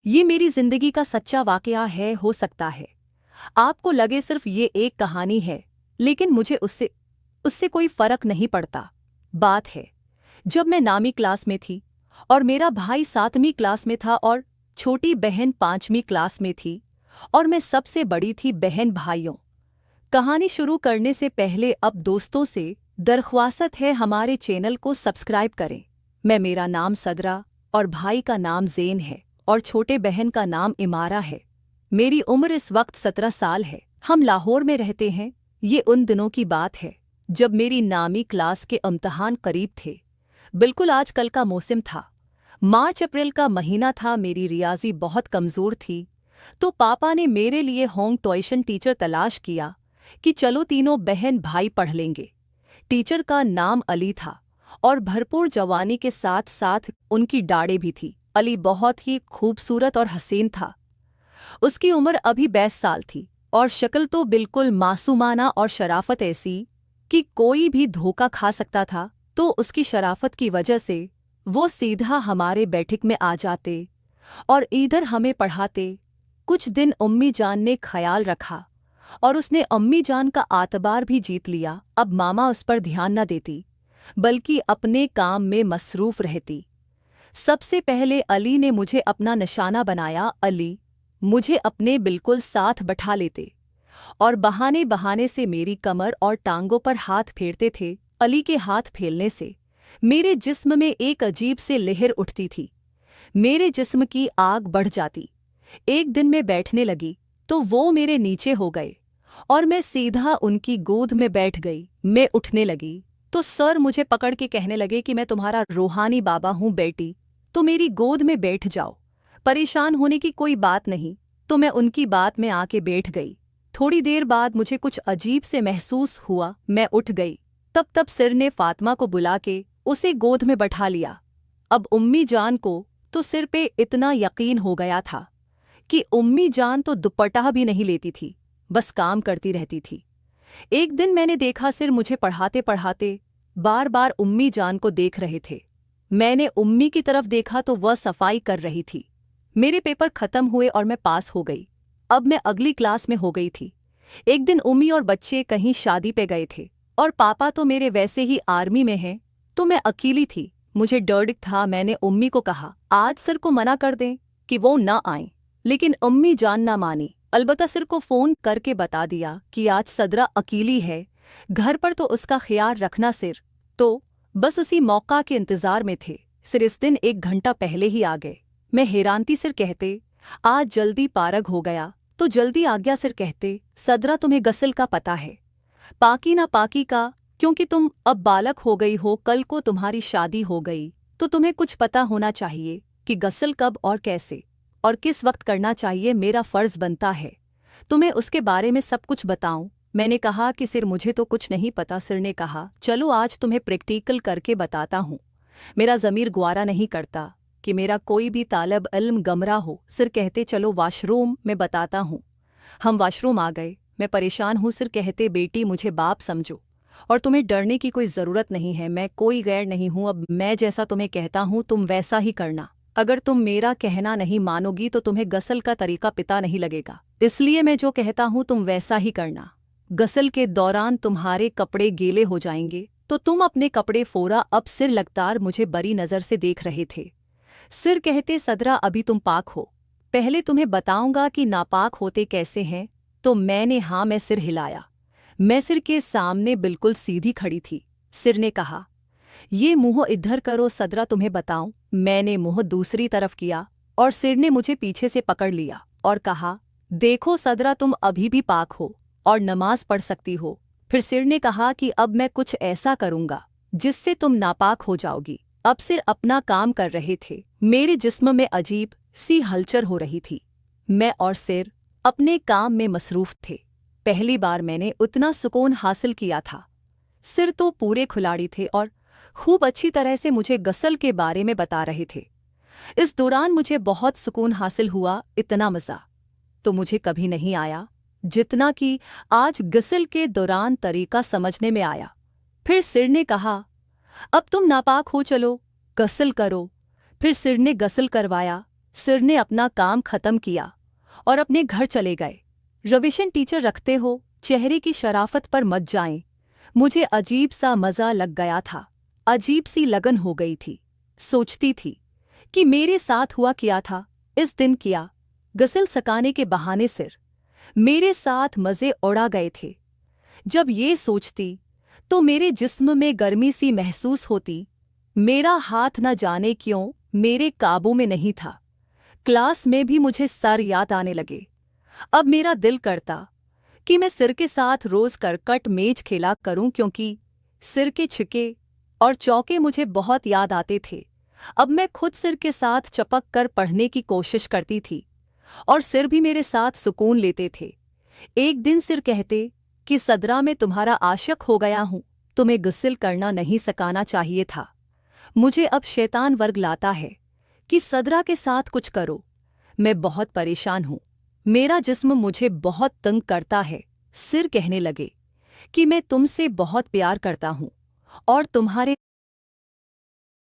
ये मेरी जिंदगी का सच्चा वाकया है। हो सकता है आपको लगे सिर्फ ये एक कहानी है, लेकिन मुझे उससे उससे कोई फर्क नहीं पड़ता। बात है जब मैं नामी क्लास में थी और मेरा भाई 7वीं क्लास में था और छोटी बहन 5वीं क्लास में थी और मैं सबसे बड़ी थी बहन भाइयों। कहानी शुरू करने से पहले अब दोस्तों से दरख्वास्त है, हमारे चैनल को सब्सक्राइब करें। मेरा नाम सदरा और भाई का नाम ज़ेन है और छोटे बहन का नाम इमारा है। मेरी उम्र इस वक्त 17 साल है। हम लाहौर में रहते हैं। ये उन दिनों की बात है जब मेरी नामी क्लास के इम्तहान करीब थे। बिल्कुल आजकल का मौसम था, मार्च अप्रैल का महीना था। मेरी रियाजी बहुत कमज़ोर थी, तो पापा ने मेरे लिए होम ट्यूशन टीचर तलाश किया कि चलो तीनों बहन भाई पढ़ लेंगे। टीचर का नाम अली था और भरपूर जवानी के साथ साथ उनकी दाढ़ी भी थी। अली बहुत ही खूबसूरत और हसीन था। उसकी उम्र अभी 22 साल थी और शक्ल तो बिल्कुल मासूमाना और शराफत ऐसी कि कोई भी धोखा खा सकता था। तो उसकी शराफत की वजह से वो सीधा हमारे बैठक में आ जाते और इधर हमें पढ़ाते। कुछ दिन अम्मी जान ने ख्याल रखा और उसने अम्मी जान का आतबार भी जीत लिया। अब मामा उस पर ध्यान न देती, बल्कि अपने काम में मसरूफ रहती। सबसे पहले अली ने मुझे अपना निशाना बनाया। अली मुझे अपने बिल्कुल साथ बैठा लेते और बहाने बहाने से मेरी कमर और टांगों पर हाथ फेरते थे। अली के हाथ फेरने से मेरे जिस्म में एक अजीब से लहर उठती थी। मेरे जिस्म की आग बढ़ जाती। एक दिन मैं बैठने लगी तो वो मेरे नीचे हो गए और मैं सीधा उनकी गोद में बैठ गई। मैं उठने लगी तो सर मुझे पकड़ के कहने लगे कि मैं तुम्हारा रूहानी बाबा हूँ बेटी, तो मेरी गोद में बैठ जाओ, परेशान होने की कोई बात नहीं। तो मैं उनकी बात में आके बैठ गई। थोड़ी देर बाद मुझे कुछ अजीब से महसूस हुआ। मैं उठ गई। तब सिर ने फातिमा को बुला के उसे गोद में बैठा लिया। अब उम्मी जान को तो सिर पे इतना यकीन हो गया था कि उम्मी जान तो दुपट्टा भी नहीं लेती थी, बस काम करती रहती थी। एक दिन मैंने देखा सिर मुझे पढ़ाते पढ़ाते बार बार उम्मी जान को देख रहे थे। मैंने उम्मी की तरफ देखा तो वह सफाई कर रही थी। मेरे पेपर खत्म हुए और मैं पास हो गई। अब मैं अगली क्लास में हो गई थी। एक दिन उम्मी और बच्चे कहीं शादी पे गए थे और पापा तो मेरे वैसे ही आर्मी में हैं, तो मैं अकेली थी। मुझे डर था। मैंने उम्मी को कहा आज सर को मना कर दें कि वो ना आए, लेकिन उम्मी जान ना मानी। अलबत्ता सर को फ़ोन करके बता दिया कि आज सदरा अकेली है, घर पर तो उसका ख्याल रखना सिर। तो बस उसी मौका के इंतज़ार में थे। सिर इस दिन 1 घंटा पहले ही आ गए। मैं हैरानती सिर कहते आज जल्दी पारग हो गया, तो जल्दी आ गया। सिर कहते सदरा तुम्हें गसल का पता है, पाकी ना पाकी का, क्योंकि तुम अब बालक हो गई हो, कल को तुम्हारी शादी हो गई तो तुम्हें कुछ पता होना चाहिए कि गसल कब और कैसे और किस वक्त करना चाहिए। मेरा फ़र्ज़ बनता है तुम्हें उसके बारे में सब कुछ बताऊं। मैंने कहा कि सिर मुझे तो कुछ नहीं पता। सिर ने कहा चलो आज तुम्हें प्रैक्टिकल करके बताता हूँ। मेरा ज़मीर ग्वारा नहीं करता कि मेरा कोई भी तालब इल्म गमरा हो। सिर कहते चलो वॉशरूम में बताता हूँ। हम वॉशरूम आ गए। मैं परेशान हूँ। सिर कहते बेटी मुझे बाप समझो और तुम्हें डरने की कोई ज़रूरत नहीं है। मैं कोई गैर नहीं हूँ। अब मैं जैसा तुम्हें कहता हूँ तुम वैसा ही करना। अगर तुम मेरा कहना नहीं मानोगी तो तुम्हें गसल का तरीका पता नहीं लगेगा, इसलिए मैं जो कहता हूँ तुम वैसा ही करना। गसल के दौरान तुम्हारे कपड़े गीले हो जाएंगे तो तुम अपने कपड़े फोरा। अब सिर लगातार मुझे बड़ी नज़र से देख रहे थे। सिर कहते सदरा अभी तुम पाक हो, पहले तुम्हें बताऊंगा कि नापाक होते कैसे हैं। तो मैंने हाँ में सिर हिलाया। मैं सिर के सामने बिल्कुल सीधी खड़ी थी। सिर ने कहा ये मुंह इधर करो सदरा तुम्हें बताऊं। मैंने मुंह दूसरी तरफ किया और सिर ने मुझे पीछे से पकड़ लिया और कहा देखो सदरा तुम अभी भी पाक हो और नमाज पढ़ सकती हो। फिर सिर ने कहा कि अब मैं कुछ ऐसा करूंगा जिससे तुम नापाक हो जाओगी। अब सिर अपना काम कर रहे थे। मेरे जिस्म में अजीब सी हलचल हो रही थी। मैं और सिर अपने काम में मसरूफ थे। पहली बार मैंने उतना सुकून हासिल किया था। सिर तो पूरे खिलाड़ी थे और खूब अच्छी तरह से मुझे गसल के बारे में बता रहे थे। इस दौरान मुझे बहुत सुकून हासिल हुआ। इतना मज़ा तो मुझे कभी नहीं आया जितना कि आज गसल के दौरान तरीका समझने में आया। फिर सिर ने कहा अब तुम नापाक हो, चलो गसल करो। फिर सिर ने गसल करवाया। सिर ने अपना काम खत्म किया और अपने घर चले गए। रिविजन टीचर रखते हो, चेहरे की शराफत पर मत जाएं। मुझे अजीब सा मज़ा लग गया था, अजीब सी लगन हो गई थी। सोचती थी कि मेरे साथ हुआ क्या था इस दिन, किया गसल सकाने के बहाने सिर मेरे साथ मज़े उड़ा गए थे। जब ये सोचती तो मेरे जिस्म में गर्मी सी महसूस होती। मेरा हाथ न जाने क्यों मेरे काबू में नहीं था। क्लास में भी मुझे सर याद आने लगे। अब मेरा दिल करता कि मैं सिर के साथ रोज करकट मेज खेला करूं, क्योंकि सिर के छिके और चौके मुझे बहुत याद आते थे। अब मैं खुद सिर के साथ चपक कर पढ़ने की कोशिश करती थी और सिर भी मेरे साथ सुकून लेते थे। एक दिन सिर कहते कि सदरा मैं तुम्हारा आशिक हो गया हूं, तुम्हें गुस्सिल करना नहीं सिखाना चाहिए था। मुझे अब शैतान वर्ग लाता है कि सदरा के साथ कुछ करो। मैं बहुत परेशान हूं, मेरा जिस्म मुझे बहुत तंग करता है। सिर कहने लगे कि मैं तुमसे बहुत प्यार करता हूं और तुम्हारे